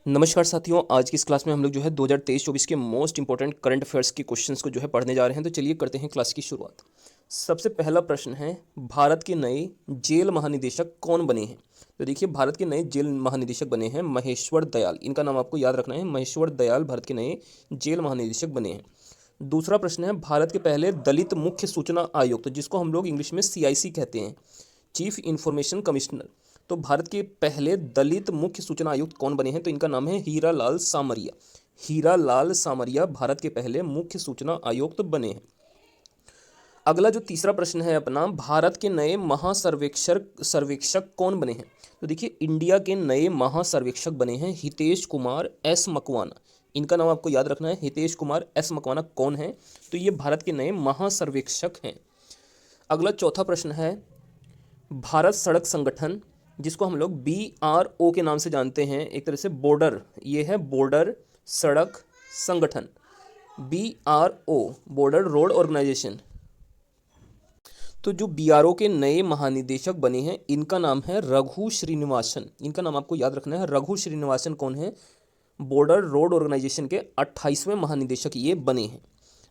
नमस्कार साथियों, आज की इस क्लास में हम लोग जो है 2023-24 के मोस्ट इंपॉर्टेंट करंट अफेयर्स के क्वेश्चंस को जो है पढ़ने जा रहे हैं। तो चलिए करते हैं क्लास की शुरुआत। सबसे पहला प्रश्न है, भारत के नए जेल महानिदेशक कौन बने हैं? तो देखिए, भारत के नए जेल महानिदेशक बने हैं महेश्वर दयाल। इनका नाम आपको याद रखना है, महेश्वर दयाल भारत के नए जेल महानिदेशक बने हैं। दूसरा प्रश्न है, भारत के पहले दलित मुख्य सूचना आयुक्त, जिसको हम लोग इंग्लिश में CIC कहते हैं, चीफ इंफॉर्मेशन कमिश्नर, तो भारत के पहले दलित मुख्य सूचना आयुक्त कौन बने हैं? तो इनका नाम है हीरालाल सामरिया। हीरालाल सामरिया भारत के पहले मुख्य सूचना आयुक्त बने हैं। अगला जो तीसरा प्रश्न है अपना, भारत के नए महासर्वेक्षक सर्वेक्षक कौन बने हैं? तो देखिए, इंडिया के नए महासर्वेक्षक बने हैं हितेश कुमार एस मकवाना। इनका नाम आपको याद रखना है, हितेश कुमार एस मकवाना कौन है? तो ये भारत के नए महासर्वेक्षक हैं। अगला चौथा प्रश्न है, भारत सड़क संगठन, जिसको हम लोग BRO के नाम से जानते हैं, एक तरह से बॉर्डर, ये है बॉर्डर सड़क संगठन, BRO, बॉर्डर रोड ऑर्गेनाइजेशन। तो जो BRO के नए महानिदेशक बने हैं, इनका नाम है रघु श्रीनिवासन। इनका नाम आपको याद रखना है, रघु श्रीनिवासन कौन है? बॉर्डर रोड ऑर्गेनाइजेशन के 28वें महानिदेशक ये बने हैं।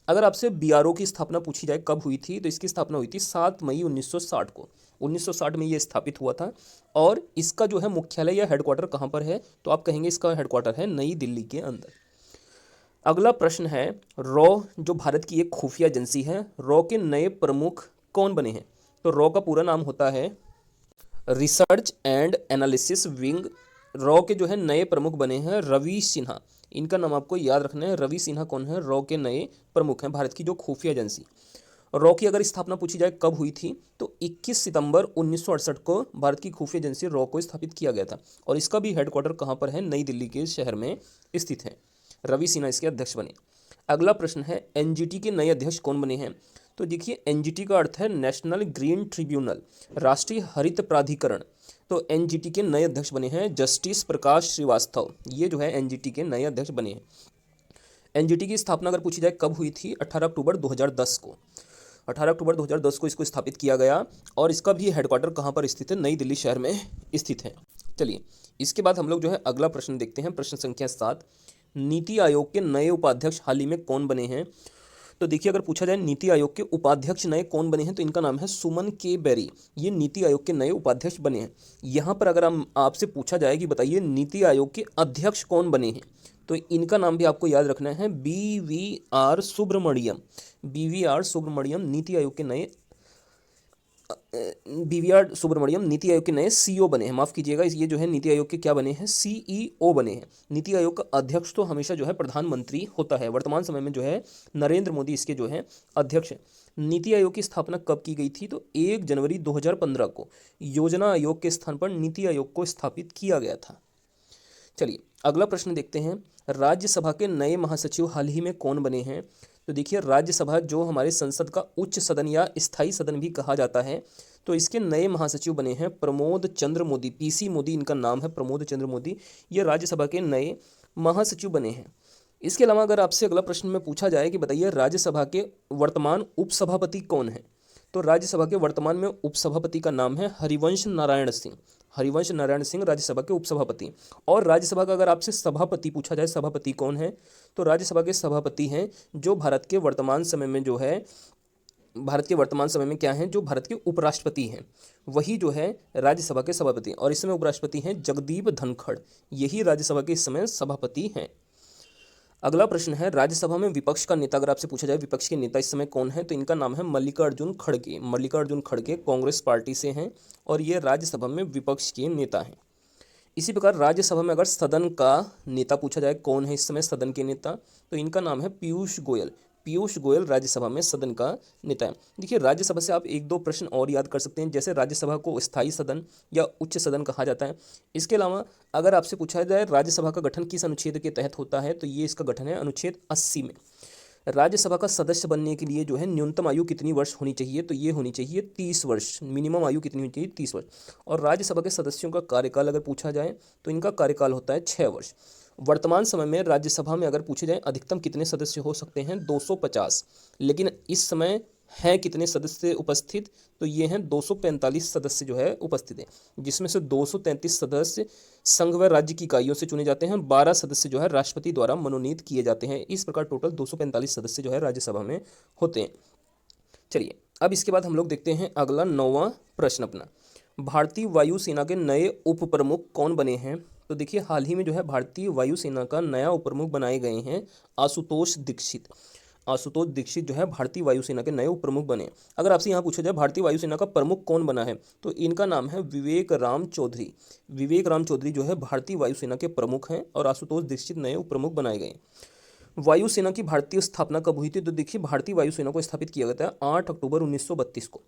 अगर आपसे BRO की स्थापना पूछी जाए कब हुई थी, तो इसकी स्थापना हुई थी 7 मई 1960 को। 1960 में ये स्थापित हुआ था। और इसका जो है मुख्यालय या हेडक्वार्टर कहाँ पर है? तो आप कहेंगे इसका हेडक्वार्टर है नई दिल्ली के अंदर। अगला प्रश्न है, रॉ, जो भारत की एक खुफिया एजेंसी है, रॉ के नए प्रमुख कौन बने हैं? तो रॉ का पूरा नाम होता है research and analysis wing. Raw के जो है नए प्रमुख बने हैं रवि सिन्हा। इनका नाम आपको याद रखना है, रवि सिन्हा कौन है? रॉ के नए प्रमुख हैं, भारत की जो खुफिया एजेंसी। रॉ की अगर स्थापना पूछी जाए कब हुई थी, तो 21 सितंबर 1968 को भारत की खुफिया एजेंसी रॉ को स्थापित किया गया था। और इसका भी हेडक्वार्टर कहाँ पर है? नई दिल्ली के शहर में स्थित है। रवि सिन्हा इसके अध्यक्ष बने। अगला प्रश्न है, NGT के नए अध्यक्ष कौन बने हैं? तो देखिए, NGT का अर्थ है नेशनल ग्रीन ट्रिब्यूनल, राष्ट्रीय हरित प्राधिकरण। तो NGT के नए अध्यक्ष बने हैं जस्टिस प्रकाश श्रीवास्तव। ये जो है NGT के नए अध्यक्ष बने हैं। NGT की स्थापना अगर पूछी जाए कब हुई थी? 18 अक्टूबर 2010 को। 18 अक्टूबर 2010 को इसको स्थापित किया गया। और इसका भी हेडक्वार्टर कहाँ पर स्थित है? नई दिल्ली शहर में स्थित है। चलिए, इसके बाद हम लोग जो है अगला प्रश्न देखते हैं, प्रश्न संख्या 7। नीति आयोग के नए उपाध्यक्ष हाल ही में कौन बने हैं? तो देखिए, अगर पूछा जाए नीति आयोग के उपाध्यक्ष नए कौन बने हैं, तो इनका नाम है सुमन के बेरी। ये नीति आयोग के नए उपाध्यक्ष बने हैं। यहाँ पर अगर हम आपसे पूछा जाए कि बताइए नीति आयोग के अध्यक्ष कौन बने हैं, तो इनका नाम भी आपको याद रखना है, BVR सुब्रमण्यम। BVR सुब्रमण्यम नीति आयोग के नए BVR सुब्रमण्यम नीति आयोग के नए CEO बने हैं। माफ कीजिएगा, ये जो है नीति आयोग के क्या बने हैं? CEO बने हैं। नीति आयोग का अध्यक्ष तो हमेशा जो है प्रधानमंत्री होता है। वर्तमान समय में जो है नरेंद्र मोदी इसके जो है अध्यक्ष हैं। नीति आयोग की स्थापना कब की गई थी? तो 1 जनवरी 2015 को योजना आयोग के स्थान पर नीति आयोग को स्थापित किया गया था। चलिए, अगला प्रश्न देखते हैं, राज्यसभा के नए महासचिव हाल ही में कौन बने हैं? तो देखिए, राज्यसभा जो हमारे संसद का उच्च सदन या स्थायी सदन भी कहा जाता है, तो इसके नए महासचिव बने हैं प्रमोद चंद्र मोदी। PC मोदी इनका नाम है, प्रमोद चंद्र मोदी। ये राज्यसभा के नए महासचिव बने हैं। इसके अलावा अगर आपसे अगला प्रश्न में पूछा जाए कि बताइए राज्यसभा के वर्तमान उपसभापति कौन है, तो राज्यसभा के वर्तमान में उपसभापति का नाम है हरिवंश नारायण सिंह। हरिवंश नारायण सिंह राज्यसभा के उपसभापति। और राज्यसभा का अगर आपसे सभापति पूछा जाए, सभापति कौन है, तो राज्यसभा के सभापति हैं जो भारत के वर्तमान समय में जो है, भारत के वर्तमान समय में क्या हैं, जो भारत के उपराष्ट्रपति हैं, वही जो है राज्यसभा के सभापति। और इस समय उपराष्ट्रपति हैं जगदीप धनखड़, यही राज्यसभा के इस समय सभापति हैं। अगला प्रश्न है, राज्यसभा में विपक्ष का नेता अगर आपसे पूछा जाए विपक्ष के नेता इस समय कौन है, तो इनका नाम है मल्लिकार्जुन खड़गे। मल्लिकार्जुन खड़गे कांग्रेस पार्टी से हैं और ये राज्यसभा में विपक्ष के नेता हैं। इसी प्रकार राज्यसभा में अगर सदन का नेता पूछा जाए कौन है इस समय सदन के नेता, तो इनका नाम है पीयूष गोयल। पीयूष गोयल राज्यसभा में सदन का नेता है। देखिए, राज्यसभा से आप 1-2 प्रश्न और याद कर सकते हैं, जैसे राज्यसभा को स्थायी सदन या उच्च सदन कहा जाता है। इसके अलावा अगर आपसे पूछा जाए राज्यसभा का गठन किस अनुच्छेद के तहत होता है, तो ये इसका गठन है अनुच्छेद 80 में। राज्यसभा का सदस्य बनने के लिए जो है न्यूनतम आयु कितनी वर्ष होनी चाहिए, तो ये होनी चाहिए 30 वर्ष। मिनिमम आयु कितनी होनी चाहिए? 30 वर्ष। और राज्यसभा के सदस्यों का कार्यकाल अगर पूछा जाए तो इनका कार्यकाल होता है 6 वर्ष। वर्तमान समय में राज्यसभा में अगर पूछे जाए अधिकतम कितने सदस्य हो सकते हैं? 250। लेकिन इस समय हैं कितने सदस्य उपस्थित, तो ये हैं 245 सदस्य जो है उपस्थित हैं, जिसमें से 233 सदस्य संघ व राज्य की इकाइयों से चुने जाते हैं, 12 सदस्य जो है राष्ट्रपति द्वारा मनोनीत किए जाते हैं। इस प्रकार टोटल 245 सदस्य जो है राज्यसभा में होते हैं। चलिए अब इसके बाद हम लोग देखते हैं अगला 9वां प्रश्न अपना। भारतीय वायुसेना के नए उप प्रमुख कौन बने हैं? तो देखिए हाल ही में जो है भारतीय वायुसेना का नया उप प्रमुख बनाए गए हैं आशुतोष दीक्षित। आशुतोष दीक्षित जो है भारतीय वायुसेना के नए उप प्रमुख बने। अगर आपसे यहाँ पूछा जाए भारतीय वायुसेना का प्रमुख कौन बना है, तो इनका नाम है विवेक राम चौधरी। विवेक राम चौधरी जो है भारतीय वायुसेना के प्रमुख हैं और आशुतोष दीक्षित नए उप प्रमुख बनाए गए। वायुसेना की भारतीय स्थापना कब हुई थी? तो देखिए भारतीय वायुसेना को स्थापित किया गया था 8 अक्टूबर 1932 को।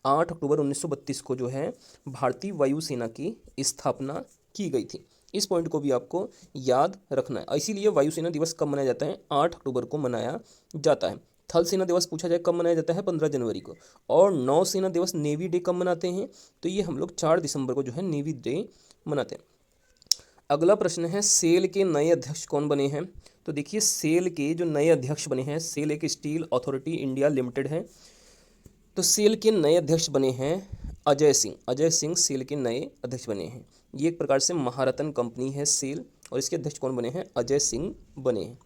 8 अक्टूबर 1932 को जो है भारतीय वायुसेना की स्थापना की गई थी। इस पॉइंट को भी आपको याद रखना है। इसीलिए वायुसेना दिवस कब मनाया जाता है? 8 अक्टूबर को मनाया जाता है। थल सेना दिवस पूछा जाए कब मनाया जाता है? 15 जनवरी को। और नौसेना दिवस नेवी डे कब मनाते हैं? तो ये हम लोग 4 दिसंबर को जो है नेवी डे मनाते हैं। अगला प्रश्न है सेल के नए अध्यक्ष कौन बने हैं? तो देखिए सेल के जो नए अध्यक्ष बने हैं, सेल एक स्टील अथॉरिटी इंडिया लिमिटेड है, तो सेल के नए अध्यक्ष बने हैं अजय सिंह। अजय सिंह सेल के नए अध्यक्ष बने हैं। ये एक प्रकार से महारत्न कंपनी है सेल, और इसके अध्यक्ष कौन बने हैं? अजय सिंह बने हैं।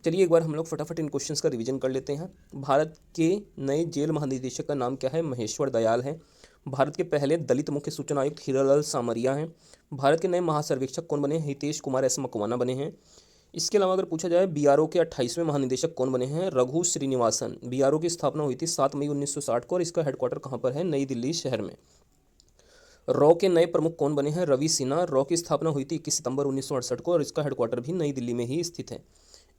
चलिए एक बार हम लोग फटाफट इन क्वेश्चंस का रिवीजन कर लेते हैं। भारत के नए जेल महानिदेशक का नाम क्या है? महेश्वर दयाल है। भारत के पहले दलित मुख्य सूचना आयुक्त हीरालाल सामरिया हैं। भारत के नए महासर्वेक्षक कौन बने हैं? हितेश कुमार एस मकवाना बने हैं। इसके अलावा अगर पूछा जाए बीआरओ के 28वें महानिदेशक कौन बने हैं? रघु श्रीनिवासन। बीआरओ की स्थापना हुई थी 7 मई 1960 को और इसका हेडक्वार्टर कहाँ पर है? नई दिल्ली शहर में। रॉ के नए प्रमुख कौन बने हैं? रवि सिन्हा। रॉ की स्थापना हुई थी 21 सितंबर 1968 को और इसका हेडक्वार्टर भी नई दिल्ली में ही स्थित है।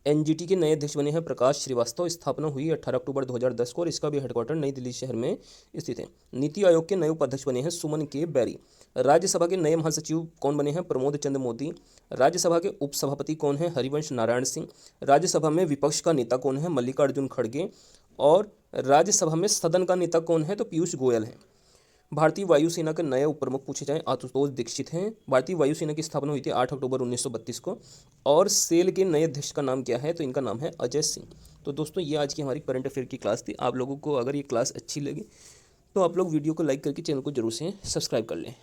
एनजीटी के नए अध्यक्ष बने हैं प्रकाश श्रीवास्तव। स्थापना हुई 18 अक्टूबर 2010 को और इसका भी हेडक्वार्टर नई दिल्ली शहर में स्थित है। नीति आयोग के नए उपाध्यक्ष बने हैं सुमन के बैरी। राज्यसभा के नए महासचिव कौन बने हैं? प्रमोद चंद्र मोदी। राज्यसभा के उपसभापति कौन है? हरिवंश नारायण सिंह। राज्यसभा में विपक्ष का नेता कौन है? मल्लिकार्जुन खड़गे। और राज्यसभा में सदन का नेता कौन है? तो पीयूष गोयल है। भारतीय वायुसेना के नए उप प्रमुख पूछे जाएं, आशुतोष दीक्षित हैं। भारतीय वायुसेना की स्थापना हुई थी 8 अक्टूबर 1932 को। और सेल के नए अध्यक्ष का नाम क्या है? तो इनका नाम है अजय सिंह। तो दोस्तों ये आज की हमारी करंट अफेयर की क्लास थी। आप लोगों को अगर ये क्लास अच्छी लगी तो आप लोग वीडियो को लाइक करके चैनल को जरूर से सब्सक्राइब कर लें।